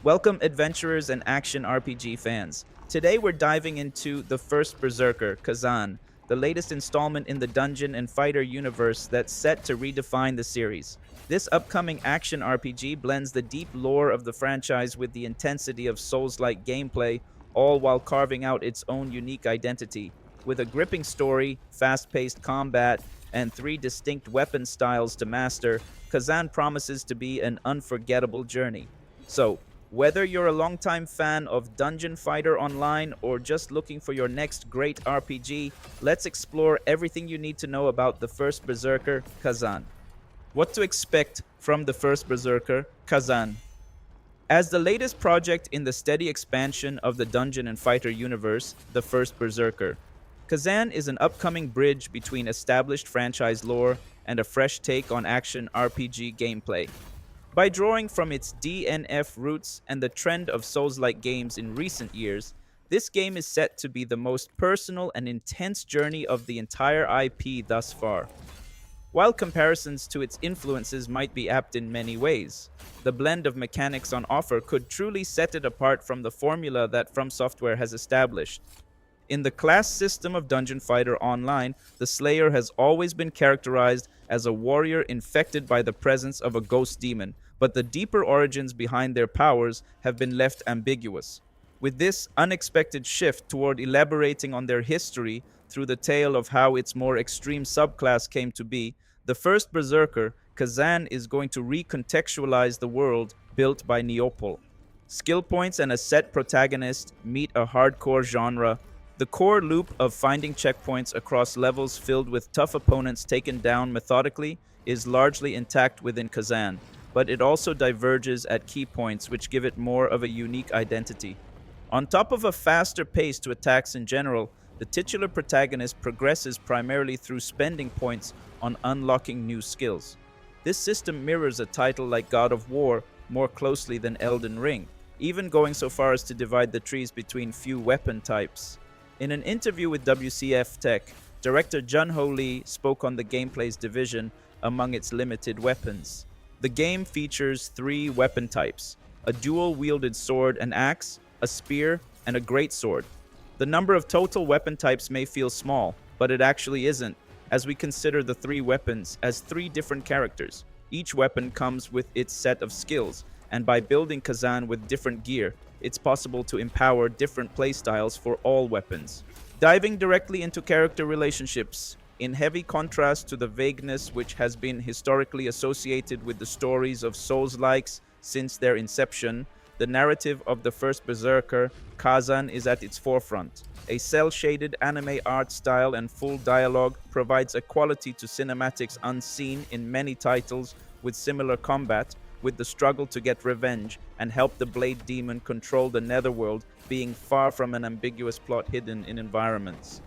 Welcome, adventurers and action RPG fans. Today we're diving into the First Berserker, Khazan, the latest installment in the dungeon and fighter universe that's set to redefine the series. This upcoming action RPG blends the deep lore of the franchise with the intensity of Souls-like gameplay, all while carving out its own unique identity. With a gripping story, fast-paced combat, and three distinct weapon styles to master, Khazan promises to be an unforgettable journey. So, whether you're a longtime fan of Dungeon Fighter Online or just looking for your next great RPG, let's explore everything you need to know about the First Berserker, Khazan. What to expect from the First Berserker, Khazan. As the latest project in the steady expansion of the Dungeon and Fighter universe, the First Berserker, Khazan is an upcoming bridge between established franchise lore and a fresh take on action RPG gameplay. By drawing from its DNF roots and the trend of Souls-like games in recent years, this game is set to be the most personal and intense journey of the entire IP thus far. While comparisons to its influences might be apt in many ways, the blend of mechanics on offer could truly set it apart from the formula that FromSoftware has established. In the class system of Dungeon Fighter Online, the Slayer has always been characterized as a warrior infected by the presence of a ghost demon, but the deeper origins behind their powers have been left ambiguous. With this unexpected shift toward elaborating on their history through the tale of how its more extreme subclass came to be, the first Berserker, Khazan, is going to recontextualize the world built by Neople. Skill points and a set protagonist meet a hardcore genre. The core loop of finding checkpoints across levels filled with tough opponents taken down methodically is largely intact within Khazan, but it also diverges at key points which give it more of a unique identity. On top of a faster pace to attacks in general, the titular protagonist progresses primarily through spending points on unlocking new skills. This system mirrors a title like God of War more closely than Elden Ring, even going so far as to divide the trees between few weapon types. In an interview with Wccftech, director JunHo Lee spoke on the gameplay's division among its limited weapons. The game features three weapon types: a dual-wielded sword and axe, a spear, and a greatsword. The number of total weapon types may feel small, but it actually isn't, as we consider the three weapons as three different characters. Each weapon comes with its set of skills, and by building Khazan with different gear, it's possible to empower different playstyles for all weapons. Diving directly into character relationships, in heavy contrast to the vagueness which has been historically associated with the stories of Soulslikes since their inception, the narrative of the first Berserker, Khazan, is at its forefront. A cel-shaded anime art style and full dialogue provides a quality to cinematics unseen in many titles with similar combat, with the struggle to get revenge and help the Blade Demon control the Netherworld being far from an ambiguous plot hidden in environments.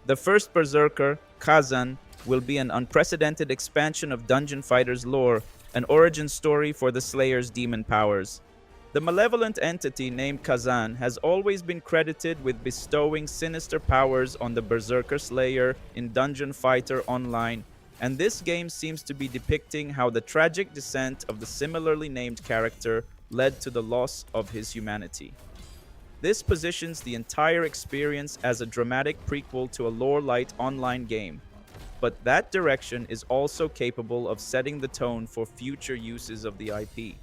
The first Berserker, Khazan, will be an unprecedented expansion of Dungeon Fighter's lore, an origin story for the Slayer's demon powers. The malevolent entity named Khazan has always been credited with bestowing sinister powers on the Berserker Slayer in Dungeon Fighter Online, and this game seems to be depicting how the tragic descent of the similarly named character led to the loss of his humanity. This positions the entire experience as a dramatic prequel to a lore-light online game, but that direction is also capable of setting the tone for future uses of the IP.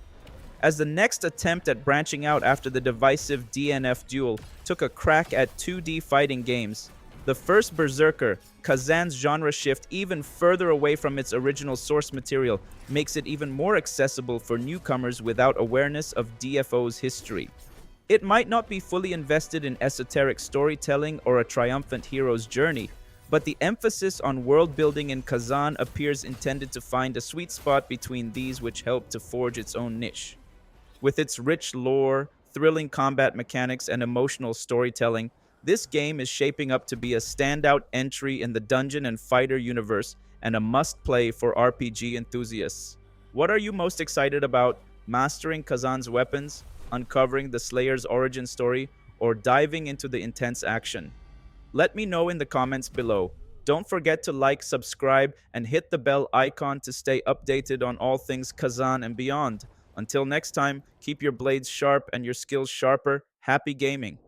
As the next attempt at branching out after the divisive DNF duel took a crack at 2D fighting games, the first Berserker, Khazan's genre shift even further away from its original source material makes it even more accessible for newcomers without awareness of DFO's history. It might not be fully invested in esoteric storytelling or a triumphant hero's journey, but the emphasis on world building in Khazan appears intended to find a sweet spot between these which help to forge its own niche. With its rich lore, thrilling combat mechanics, and emotional storytelling, this game is shaping up to be a standout entry in the Dungeon and Fighter universe and a must-play for RPG enthusiasts. What are you most excited about? Mastering Khazan's weapons, uncovering the Slayer's origin story, or diving into the intense action? Let me know in the comments below. Don't forget to like, subscribe, and hit the bell icon to stay updated on all things Khazan and beyond. Until next time, keep your blades sharp and your skills sharper. Happy gaming!